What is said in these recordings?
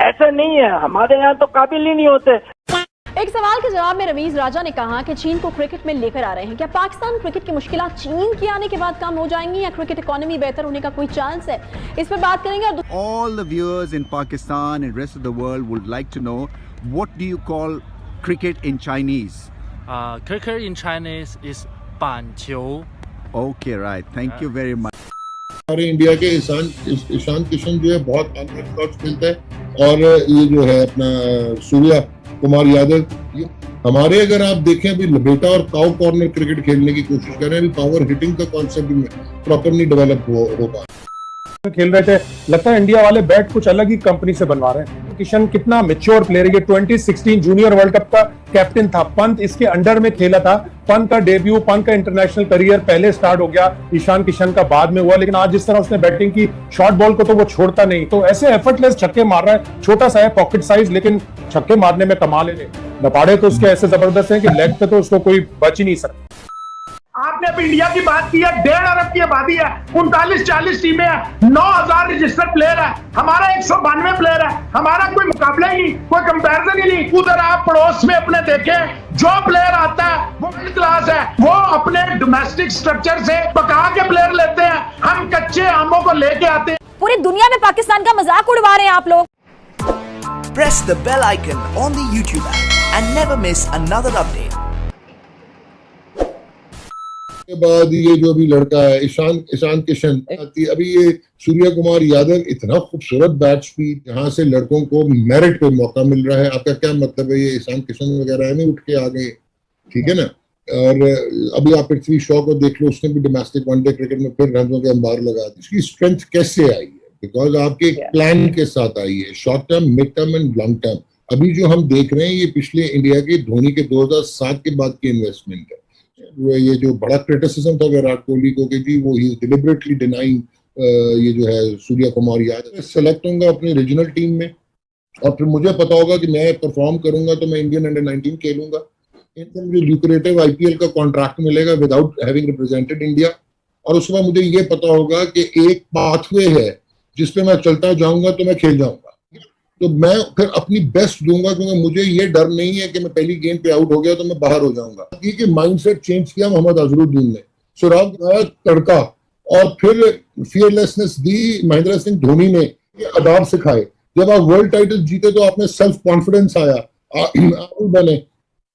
ऐसा नहीं है, हमारे यहाँ तो काबिल ही नहीं होते। एक सवाल के जवाब में रवीज राजा ने कहा कि चीन को क्रिकेट में लेकर आ रहे हैं। क्या पाकिस्तान क्रिकेट की मुश्किलात चीन के आने के बाद कम हो जाएंगी या क्रिकेट इकोनॉमी बेहतर होने का कोई चांस है? इस पर बात करेंगे। All the viewers in Pakistan and rest of the world would like to know, what do you call cricket in Chinese? Cricket in Chinese is 板球. Okay, right. Thank you very much. हमारे India के ईशान किशन जो है बहुत unorthodox खेलता है, और ये जो है अपना सूर्या कुमार यादव, हमारे अगर आप देखें अभी लबेटा और काउ कॉर्नर क्रिकेट खेलने की कोशिश कर रहे हैं, अभी पावर हिटिंग का कॉन्सेप्ट भी प्रॉपरली डेवलप हो पा खेल रहे थे। लगता है इंडिया वाले बैट कुछ अलग ही कंपनी से बनवा रहे हैं। किशन कितना मैच्योर प्लेयर है, 2016 जूनियर वर्ल्ड कप का कैप्टन था। पंत इसके अंडर में खेला था। पंत का डेब्यू, पंत का इंटरनेशनल करियर पहले स्टार्ट हो गया, ईशान किशन का बाद में हुआ। लेकिन आज जिस तरह उसने बैटिंग की, शॉर्ट बॉल को तो वो छोड़ता नहीं। तो ऐसे एफर्टलेस छक्के मार रहा है। छोटा सा है पॉकेट साइज, लेकिन छक्के मारने में कमाल है। दपाड़े तो उसके ऐसे जबरदस्त हैं कि लेग पे तो उसको कोई बच ही नहीं सकता। आपने अभी इंडिया की बात की है, 1.5 अरब की आबादी है, 39-40 टीमें हैं, 9,000 रजिस्टर्ड प्लेयर है, हमारा 192 प्लेयर है, हमारा कोई मुकाबला ही नहीं, कोई कंपैरिजन ही नहीं। उधर आप पड़ोस में अपने देखें, जो प्लेयर आता है वो वर्ल्ड क्लास है, वो अपने डोमेस्टिक स्ट्रक्चर से पका के प्लेयर लेते हैं, हम कच्चे आमों को लेके आते हैं। पूरी दुनिया में पाकिस्तान का मजाक उड़वा रहे हैं आप लोग। Press the bell icon on the YouTube app and never miss another update. के बाद ये जो अभी लड़का है ईशान किशन, अभी ये सूर्या कुमार यादव, इतना खूबसूरत बैट स्पीड, जहाँ से लड़कों को मेरिट पे मौका मिल रहा है। आपका क्या मतलब है? ये ईशान किशन वगैरह नहीं उठ के आ गए, ठीक है ना। और अभी आप पृथ्वी शॉ को देख लो, उसने भी डोमेस्टिक वनडे क्रिकेट में फिर रनों के अंबार लगा दी। इसकी स्ट्रेंथ कैसे आई है? बिकॉज आपके एक प्लान के साथ आई है, short term, mid term and long term. अभी जो हम देख रहे हैं ये पिछले इंडिया के धोनी के 2007 के बाद की इन्वेस्टमेंट है। ये जो बड़ा क्रिटिसिज्म था विराट कोहली को कि जी वो ही डिलिबरेटली डिनाइंग ये जो है सूर्या कुमार यादव, सेलेक्ट होऊंगा अपनी रीजनल टीम में, और फिर मुझे पता होगा कि मैं परफॉर्म करूंगा तो मैं इंडियन अंडर 19 खेलूंगा। इनसे मुझे ल्यूक्रेटिव आईपीएल का कॉन्ट्रैक्ट मिलेगा विदाउट हैविंग रिप्रेजेंटेड इंडिया, और उसके बाद मुझे ये पता होगा कि एक पाथवे है जिसपे मैं चलता जाऊंगा तो मैं खेल जाऊंगा। तो मैं फिर अपनी बेस्ट दूंगा, क्योंकि मुझे ये डर नहीं है कि मैं पहली गेंद पे आउट हो गया तो मैं बाहर हो जाऊंगा। ये माइंडसेट चेंज किया मोहम्मद अजहरुद्दीन ने, सुराग दिया तड़का, और फिर फियरलेसनेस दी महेंद्र सिंह धोनी ने, ये अदाब सिखाए। जब आप वर्ल्ड टाइटल जीते तो आपने सेल्फ कॉन्फिडेंस आया, आप बने।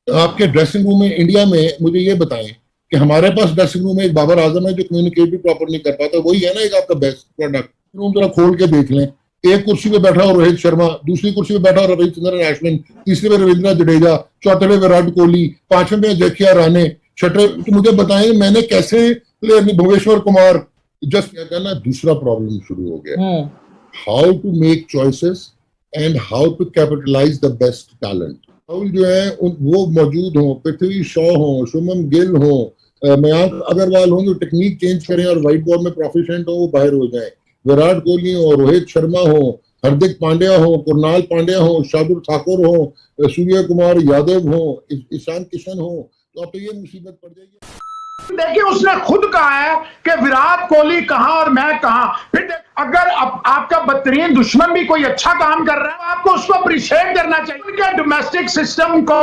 आपके ड्रेसिंग रूम में इंडिया में मुझे ये बताएं कि हमारे पास ड्रेसिंग रूम में एक बाबर आजम है जो कम्युनिकेट भी प्रॉपर नहीं कर पाता, वही है ना एक आपका बेस्ट प्रोडक्ट। रूम जरा खोल के देख लें, एक कुर्सी पे बैठा हो रोहित शर्मा, दूसरी कुर्सी पे बैठा हो रविचंद्रन अश्विन, तीसरे पे रविंद्र जडेजा, चौथे पे विराट कोहली, पांचवें पे जकिया राणे, छठे। तो मुझे बताएं मैंने कैसे भुवनेश्वर कुमार, जस्ट क्या कहना। दूसरा प्रॉब्लम शुरू हो गया, how to make choices and how to capitalise the best talent. Rahul जो है वो मौजूद हो, पृथ्वी शॉ हो, शुभमन गिल हो, मयंक अग्रवाल हो, जो टेक्निक चेंज करें और व्हाइट बॉल में प्रोफिशिएंट हो, वो बाहर हो जाए। विराट कोहली हो, रोहित शर्मा हो, हार्दिक पांड्या हो, कुरनाल पांड्या हो, शार्दुल ठाकुर हो, सूर्य कुमार यादव हो, ईशान किशन हो, तो अब तो ये मुसीबत पड़ जाएगी। देखिए उसने खुद कहा है कि विराट कोहली कहां और मैं कहां। फिर अगर आपका बदतरीन दुश्मन भी कोई अच्छा काम कर रहा है, आपको उसको अप्रिशिएट करना चाहिए। उनके डोमेस्टिक सिस्टम को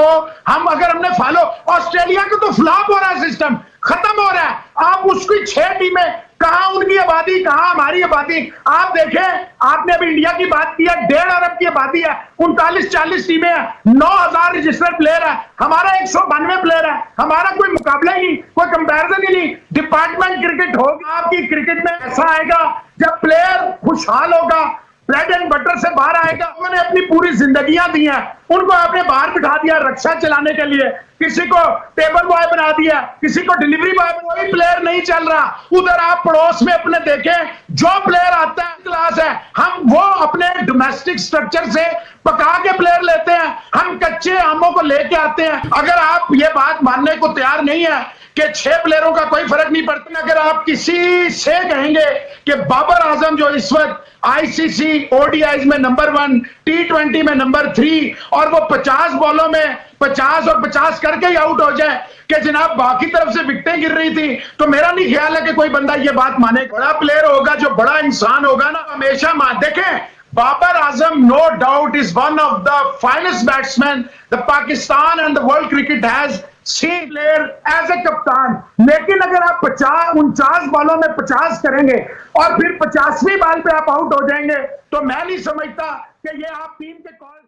हमने फॉलो, ऑस्ट्रेलिया को तो फ्लॉप हो रहा है, सिस्टम खत्म हो रहा है। आप उसकी 6 टीमें, कहां उनकी आबादी, कहां हमारी आबादी। आप देखें, आपने अभी इंडिया की बात की है, 1.5 अरब की आबादी है, 39-40 टीमें हैं, 9,000 रजिस्टर्ड प्लेयर है, हमारा 192 प्लेयर है, हमारा कोई मुकाबला ही नहीं, कोई कंपैरिजन ही नहीं। डिपार्टमेंट क्रिकेट होगा आपकी। क्रिकेट में ऐसा आएगा जब प्लेयर खुशहाल होगा, ब्रेड एंड बटर से बाहर आएगा। उन्होंने अपनी पूरी जिंदगियां दी हैं, उनको आपने बाहर बिठा दिया रक्षा चलाने के लिए, किसी को टेबल बॉय बना दिया, किसी को डिलीवरी बॉय। कोई प्लेयर नहीं चल रहा। उधर आप पड़ोस में अपने देखें, जो प्लेयर आता है क्लास है, हम वो अपने डोमेस्टिक स्ट्रक्चर से पका के प्लेयर लेते हैं, हम कच्चे आमों को लेके आते हैं। अगर आप ये बात मानने को तैयार नहीं है कि 6 प्लेयरों का कोई फर्क नहीं पड़ता, अगर आप किसी से कहेंगे कि बाबर आजम जो इस वक्त आईसीसी ओडीआईज में नंबर 1, T20 में नंबर 3, और वो 50 बॉलों में 50 और 50 करके ही आउट हो जाए कि जनाब बाकी तरफ से विकेटें गिर रही थी, तो मेरा नहीं ख्याल है कि कोई बंदा ये बात माने। बड़ा प्लेयर होगा, जो बड़ा इंसान होगा ना, हमेशा मान। देखें Babar Azam, no doubt, is one of the finest batsmen the Pakistan and the world cricket has seen. Player as a कप्तान, लेकिन अगर आप 49 बॉलों में 50 करेंगे और फिर 50वीं बॉल पे आप आउट हो जाएंगे, तो मैं नहीं समझता कि ये आप टीम के कॉल।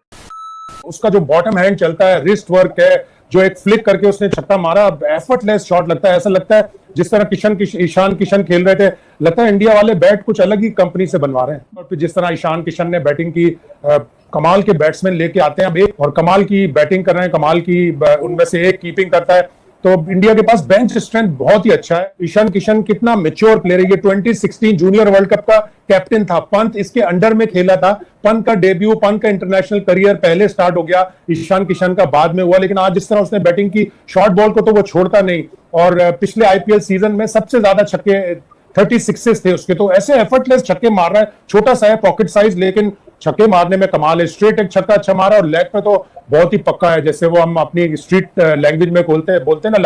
उसका जो बॉटम हैंड चलता है, रिस्ट वर्क है, जो एक फ्लिक करके उसने छक्का मारा, एफर्टलेस शॉट लगता है। ऐसा लगता है जिस तरह ईशान किशन खेल रहे थे, लगता है इंडिया वाले बैट कुछ अलग ही कंपनी से बनवा रहे हैं। और फिर जिस तरह ईशान किशन ने बैटिंग की, कमाल के बैट्समैन लेके आते हैं अब एक, और कमाल की बैटिंग कर रहे हैं, कमाल की उनमें से एक कीपिंग करता है। तो इंडिया के पास बेंच स्ट्रेंथ बहुत ही अच्छा है। ईशान किशन कितना मैच्योर प्लेयर है, ये 2016 जूनियर वर्ल्ड कप का कैप्टन था। पंत इसके अंडर में खेला था। पंत का डेब्यू, पंत का इंटरनेशनल करियर पहले स्टार्ट हो गया, ईशान किशन का बाद में हुआ। लेकिन आज जिस तरह उसने बैटिंग की, शॉर्ट बॉल को तो वो छोड़ता नहीं। और पिछले आईपीएल सीजन में सबसे ज्यादा छक्के 36 थे उसके। तो ऐसे एफर्टलेस छक्के मार रहा है, छोटा सा है पॉकेट साइज, लेकिन छक्के मारने में कमाल है। स्ट्रेट एक छक्का अच्छा मारा और लेग पे तो बहुत ही पक्का है, जैसे वो हम अपनी स्ट्रीट लैंग्वेज में बोलते हैं ना,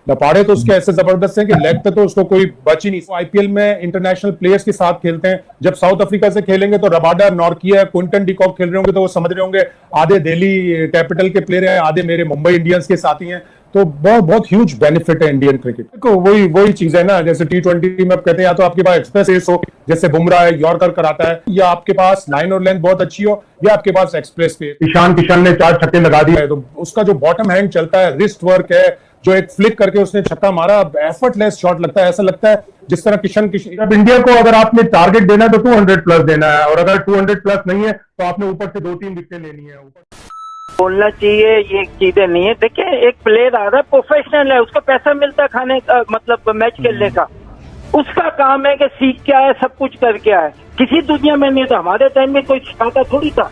लपाड़े तो उसके ऐसे जबरदस्त हैं कि लेग पे तो उसको कोई बच ही नहीं। आईपीएल में इंटरनेशनल प्लेयर्स के साथ खेलते हैं। जब साउथ अफ्रीका से खेलेंगे तो रबाडा, नॉर्किया, क्विंटन डिकॉक खेल रहे होंगे, तो वो समझ रहे होंगे आधे दिल्ली कैपिटल के प्लेयर हैं, आधे मेरे मुंबई इंडियंस के साथी हैं। तो बहुत ह्यूज बेनिफिट है इंडियन क्रिकेट को। वही चीज है ना, जैसे T20 में कहते हैं या तो आपके पास एक्सप्रेस एस हो, जैसे बुमराह है, यॉर्कर कराता है, या आपके पास लाइन और लेंथ बहुत अच्छी हो, या आपके पास एक्सप्रेस पे। ईशान किशन ने 4 छक्के लगा दिए है, तो उसका जो बॉटम हैंड चलता है, रिस्ट वर्क है, जो एक फ्लिक करके उसने छक्का मारा, एफर्टलेस शॉट लगता है। ऐसा लगता है जिस तरह किशन अब इंडिया को अगर आपने टारगेट देना है तो 200 प्लस देना है, और अगर 200 प्लस नहीं है तो आपने ऊपर से 2-3 विकेटें लेनी है। बोलना चाहिए ये चीजें नहीं है। देखिए, एक प्लेयर आ रहा है, प्रोफेशनल है, उसको पैसा मिलता है खाने का, मतलब मैच खेलने का। उसका काम है कि सीख क्या है, सब कुछ करके आए। किसी दुनिया में नहीं था, हमारे टाइम में कोई सिखाता थोड़ी था।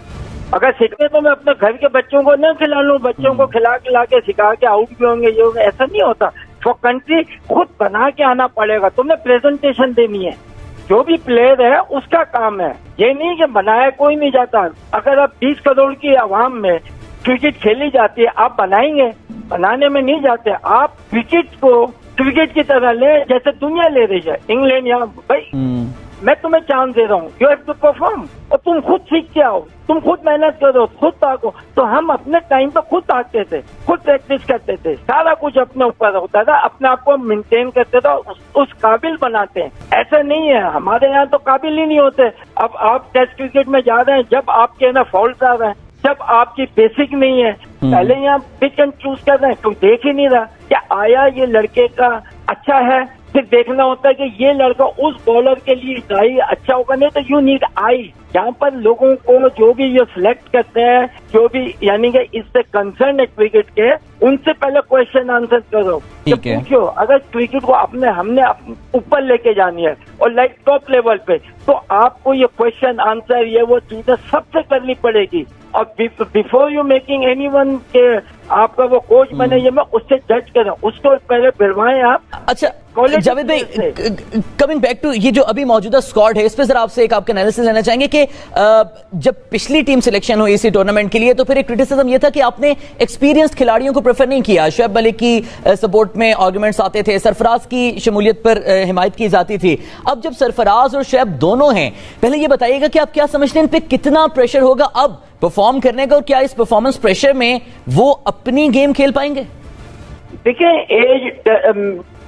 अगर सीखते तो मैं अपने घर के बच्चों को न खिला लूं, बच्चों को खिला के सिखा के आउट भी होंगे, ये होंगे, ऐसा नहीं होता। फॉर कंट्री खुद बना के आना पड़ेगा, तुम्हें प्रेजेंटेशन देनी है। जो भी प्लेयर है उसका काम है, ये नहीं कि बनाया कोई नहीं जाता। अगर आप 20 करोड़ की आवाम में क्रिकेट खेली जाती है, आप बनाएंगे, बनाने में नहीं जाते। आप क्रिकेट को क्रिकेट की तरह ले जैसे दुनिया ले रही है, इंग्लैंड। यहाँ भाई मैं तुम्हें चांस दे रहा हूँ, यू हैव टू परफॉर्म, और तुम खुद सीख के आओ, तुम खुद मेहनत करो, खुद ताको। तो हम अपने टाइम पे खुद ताकते थे, खुद प्रैक्टिस करते थे, सारा कुछ अपने ऊपर होता था, अपने आप को मेंटेन करते थे, उस काबिल बनाते हैं। ऐसा नहीं है, हमारे यहाँ तो काबिल ही नहीं होते। अब आप टेस्ट क्रिकेट में जा रहे हैं, जब आपके ना फॉल्ट आ रहे हैं, जब आपकी बेसिक नहीं है, पहले यहाँ पिक एंड चूज कर रहे हैं, कोई देख ही नहीं रहा क्या आया ये लड़के का अच्छा है। फिर देखना होता है कि ये लड़का उस बॉलर के लिए सही अच्छा होगा, नहीं तो यू नीड आई। यहाँ पर लोगों को जो भी ये सिलेक्ट करते हैं, जो भी यानी कि इससे कंसर्न है क्रिकेट के, उनसे पहले क्वेश्चन आंसर करो, तो पूछो। अगर क्रिकेट को हमने ऊपर लेके जानी है और लाइक टॉप लेवल पे, तो आपको ये क्वेश्चन आंसर ये वो चीजें सबसे करनी पड़ेगी। और बिफोर यू मेकिंग एनीवन के आपका वो कोच बने, ये मैं उससे जज कर रहा हूँ, उसको पहले भिड़वाएं आप। अच्छा जावेद भाई, कमिंग बैक टू ये जो अभी मौजूदा स्क्वाड है, इस पे जरा आपसे एक आपका एनालिसिस लेना चाहेंगे कि जब पिछली टीम सिलेक्शन हुई इसी टूर्नामेंट के लिए, तो फिर एक क्रिटिसिज्म ये था कि आपने एक्सपीरियंस्ड खिलाड़ियों को प्रेफर नहीं किया। शुएब मलिक की सपोर्ट में आर्गुमेंट्स आते थे, सरफराज की शमूलियत पर हिमायत की जाती थी। अब जब सरफराज और शुएब दोनों हैं, पहले ये बताइएगा कि आप क्या समझते हैं इन पे कितना प्रेशर होगा अब परफॉर्म करने का, और क्या इस परफॉर्मेंस प्रेशर में वो अपनी गेम खेल पाएंगे? देखिए,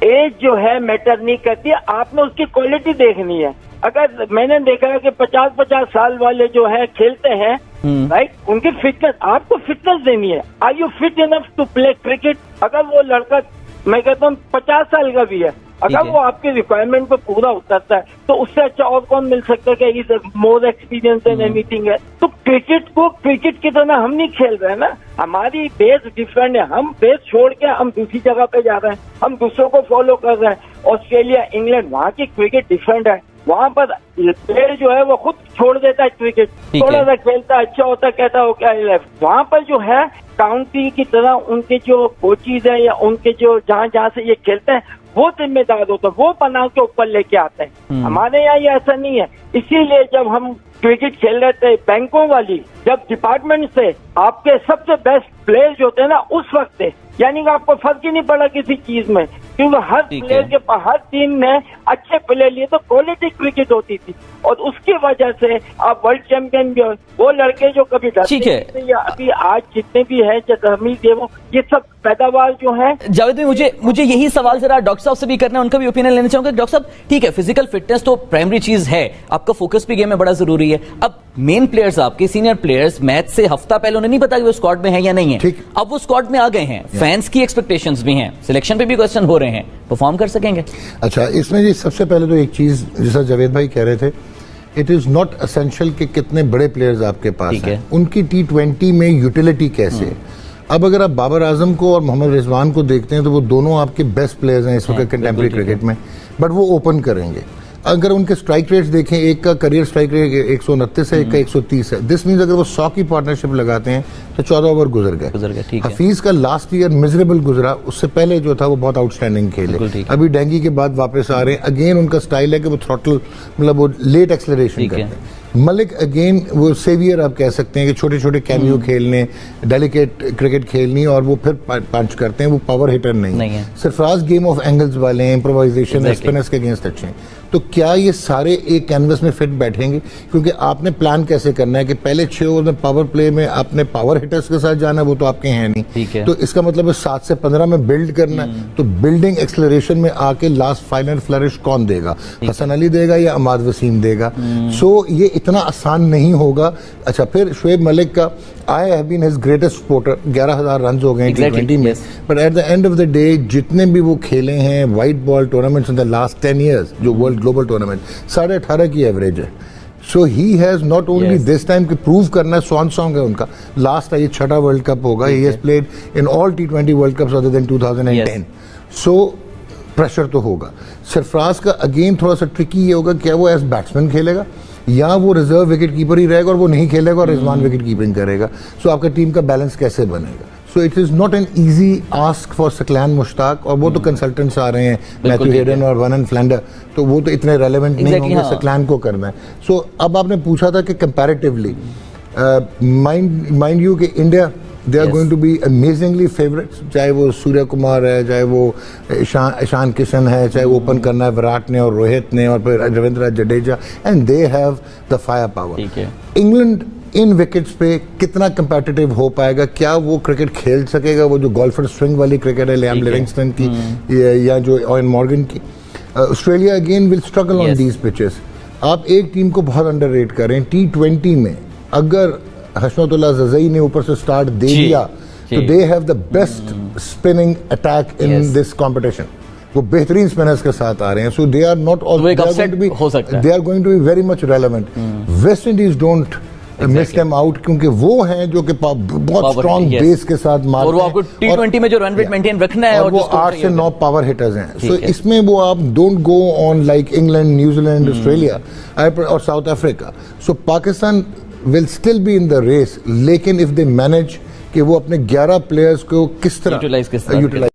एज जो है मैटर नहीं करती है, आपने उसकी क्वालिटी देखनी है। अगर मैंने देखा है कि 50-50 साल वाले जो है खेलते हैं, राइट, उनकी फिटनेस, आपको फिटनेस देनी है। Are you fit enough to play cricket? अगर वो लड़का, मैं कहता हूँ 50 साल का भी है, अगर वो आपकी रिक्वायरमेंट पे पूरा उतरता है, तो उससे अच्छा और कौन मिल सकता है कि is more experience than anything है। तो क्रिकेट को क्रिकेट की तरह हम नहीं खेल रहे हैं ना, हमारी बेस डिफरेंट है। हम बेस छोड़ के हम दूसरी जगह पे जा रहे हैं, हम दूसरों को फॉलो कर रहे हैं। ऑस्ट्रेलिया, इंग्लैंड, वहाँ की क्रिकेट डिफरेंट है। वहाँ पर प्लेयर जो है वो खुद छोड़ देता है क्रिकेट, थोड़ा सा खेलता है, अच्छा होता है, कहता है क्या लेफ्ट। वहाँ पर जो है काउंटी की तरह उनके जो कोचेज है या उनके जो जहाँ से ये खेलते हैं, वो जिम्मेदार होता है, वो बना के ऊपर लेके आते हैं। हमारे यहाँ ये ऐसा नहीं है। इसीलिए जब हम क्रिकेट खेल रहे थे, बैंकों वाली जब डिपार्टमेंट से आपके सबसे बेस्ट प्लेयर्स होते हैं ना, उस वक्त थे, यानी कि आपको फर्क ही नहीं पड़ा किसी चीज में। क्योंकि हर ठीक प्लेयर है। के पास, हर टीम में अच्छे प्लेयर लिए तो क्वालिटी क्रिकेट होती थी, और उसकी वजह से आप वर्ल्ड चैंपियन भी हो। वो लड़के जो कभी डरते ठीक है। नहीं थे, या अभी आज जितने भी हैं, जैसे हमीद देव, ये सब पैदावार जो है। जावेद भाई, मुझे यही सवाल जरा डॉक्टर साहब से भी करना है, उनका भी ओपिनियन लेना चाहूंगा। डॉक्टर साहब, ठीक है, फिजिकल फिटनेस तो प्राइमरी चीज है, आपका फोकस भी गेम में बड़ा जरूरी है। अब मेन प्लेयर्स, आपके सीनियर प्लेयर्स, मैच से हफ्ता पहले उन्हें नहीं पता कि वो स्क्वाड में है या नहीं है, ठीक। अब वो स्क्वाड में आ गए हैं, फैंस की एक्सपेक्टेशंस भी हैं, सिलेक्शन पे भी क्वेश्चन हो रहे हैं, परफॉर्म कर सकेंगे? अच्छा, इसमें जी सबसे पहले तो एक चीज जैसा जावेद भाई कह रहे थे, इट इज नॉट एसेंशियल कि कितने बड़े प्लेयर्स आपके पास ठीक है। हैं, उनकी T20 में यूटिलिटी कैसे है। अब अगर आप बाबर आजम को और मोहम्मद रिजवान को देखते हैं तो वो दोनों आपके बेस्ट प्लेयर्स हैं इस वक्त कंटेम्प्रेरी क्रिकेट में, बट वो ओपन करेंगे। अगर उनके स्ट्राइक रेट्स देखें, एक का करियर स्ट्राइक रेट 129 है, एक का 130 है। दिस मीन्स अगर वो 100 की पार्टनरशिप लगाते हैं तो 14 ओवर गुजर गए। ठीक है। हफीज का लास्ट ईयर मिजरेबल गुजरा, उससे पहले जो था वो बहुत आउटस्टैंडिंग खेले। अभी डेंगी के बाद वापस आ रहे हैं। अगेन उनका स्टाइल है कि वो थ्रॉटल, मतलब वो लेट एक्सेलरेशन करते हैं। मलिक अगेन वो सेवियर आप कह सकते हैं कि छोटे छोटे कैमियो खेलने, डेलिकेट क्रिकेट खेलनी और वो फिर पंच करते हैं, वो पावर हिटर नहीं है। सरफराज गेम ऑफ एंगल्स वाले हैं, इम्प्रोवाइजेशन, स्पिनर्स के अगेंस्ट अच्छे हैं। तो क्या ये सारे एक कैनवस में फिट बैठेंगे? क्योंकि आपने प्लान कैसे करना है कि पहले 6 ओवर में पावर प्ले में आपने पावर हिटर्स के साथ जाना, वो तो आपके हैं नहीं। तो इसका मतलब है 7 से 15 में बिल्ड करना है। तो बिल्डिंग एक्सेलरेशन में आके लास्ट फाइनल फ्लरिश कौन देगा? हसन अली देगा या अमाद वसीम देगा? सो ये इतना आसान नहीं होगा। अच्छा, फिर शुएब मलिक का I have been his greatest supporter, 11,000 run हो गए T20 में, but at the end of the day जितने भी वो खेले हैं white ball tournaments in the last 10 years, जो वर्ल्ड ग्लोबल टूर्नामेंट 18.5 की एवरेज है। So he has not only this time कि प्रूव करना है, स्वान सॉन्ग है उनका। लास्ट ये 6वां वर्ल्ड कप होगा। He has played in all T20 world cups other than 2010। So pressure तो होगा। सरफराज का अगेन थोड़ा सा ट्रिकी ये होगा, क्या वो एज बैट्समैन खेलेगा या वो रिजर्व विकेट कीपर ही रहेगा और वो नहीं खेलेगा और रिजवान विकेट कीपिंग करेगा? सो आपका टीम का बैलेंस कैसे बनेगा? So it is not an easy ask for Saqlain Mushtaq, और वो तो कंसल्टेंट्स आ रहे हैं, मैथ्यू हेडन और वर्नन फ्लैंडर, तो वो तो इतने रेलेवेंट नहीं होंगे, सकलैन को करना है। सो अब आपने पूछा था कि कंपैरेटिवली माइंड यू कि India they are going to be amazingly favourites, चाहे वो सूर्य कुमार है, चाहे वो ईशान किशन है, चाहे ओपन करना है विराट ने और रोहित ने और फिर Ravindra Jadeja, and they have the fire power. England in wickets पे कितना कंपेटिटिव हो पाएगा? क्या वो क्रिकेट खेल सकेगा, वो जो गोल्फर स्विंग वाली क्रिकेट है लियाम लिविंगस्टन की या जो ऑयन मॉर्गन की? Australia again will struggle on these pitches. आप एक टीम को बहुत अंडररेट करें T20 में, अगर हशमतुल्लाह जज़ई ने ऊपर से स्टार्ट दे दिया तो they have the best spinning attack in this competition. वो बेहतरीन स्पिनर्स के साथ आ रहे हैं। So they are not all, they are going to be very much relevant. West Indies don't miss them out, क्योंकि वो हैं जो कि बहुत स्ट्रॉन्ग बेस के साथ मारते हैं, और वो आपको T20 में जो रन रेट मेंटेन रखना है, और वो 8 से 9 पावर हिटर्स हैं। सो इसमें वो आप don't go on like England, New Zealand, Australia और south Africa. So Pakistan will still be in the race, लेकिन इफ दे मैनेज कि वो अपने 11 प्लेयर्स को किस तरह यूटिलाइज